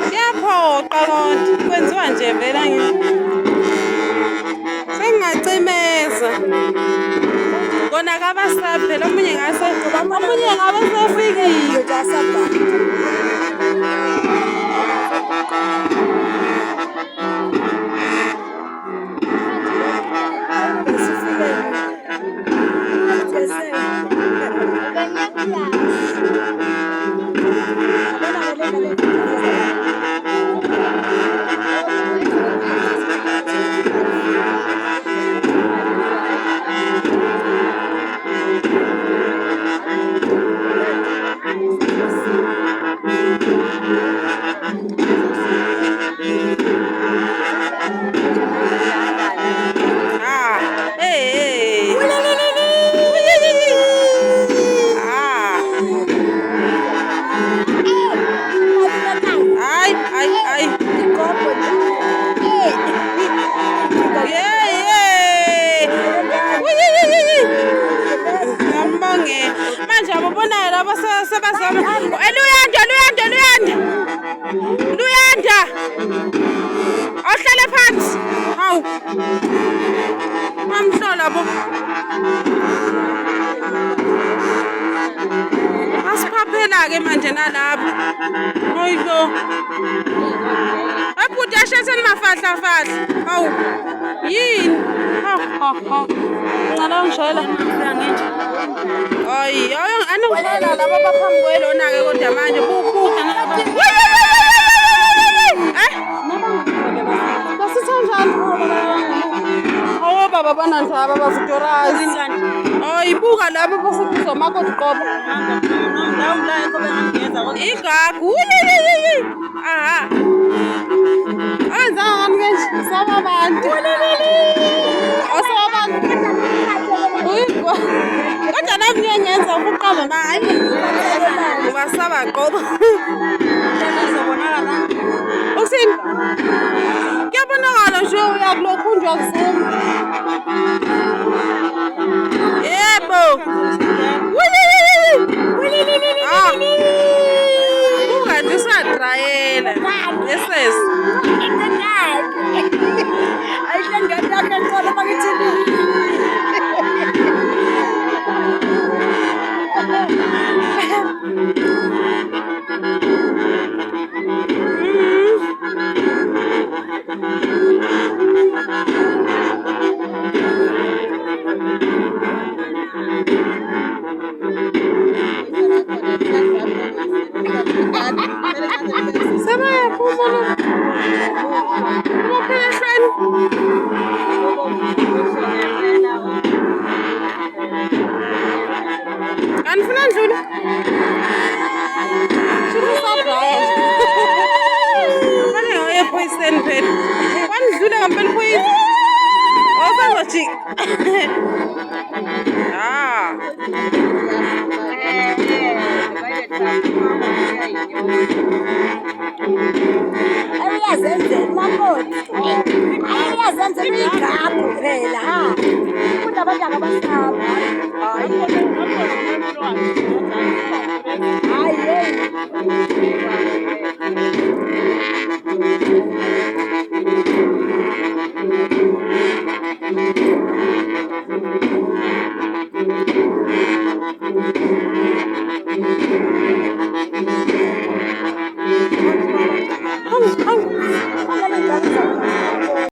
Kuyaphoqa konke kwenziwa nje vele sengingacimeza kona kabasabi phela omunye ngabe sefikile. Manje ababona laba sebazama Luyanda awuhlale phansi hawu mamhlola bo asiphaphela ke manje nalapha oyilo abhuti asheshe nimafahla hawu yini ngicela ngishayela ngithi ay anongishayela laba baphambi kwelona ke kodwa manje baba banandaba bavutorazi ayibuka labo basekuzo makoti qobo igagu aha anza ngani saba abantu kodwa nami ngiyenza ukuqaba manje ubasaba qobo usini kuyabonakala nje uyakulokhunjwa kusema yebo ungathi usadrayela yeses Anifuna ndlule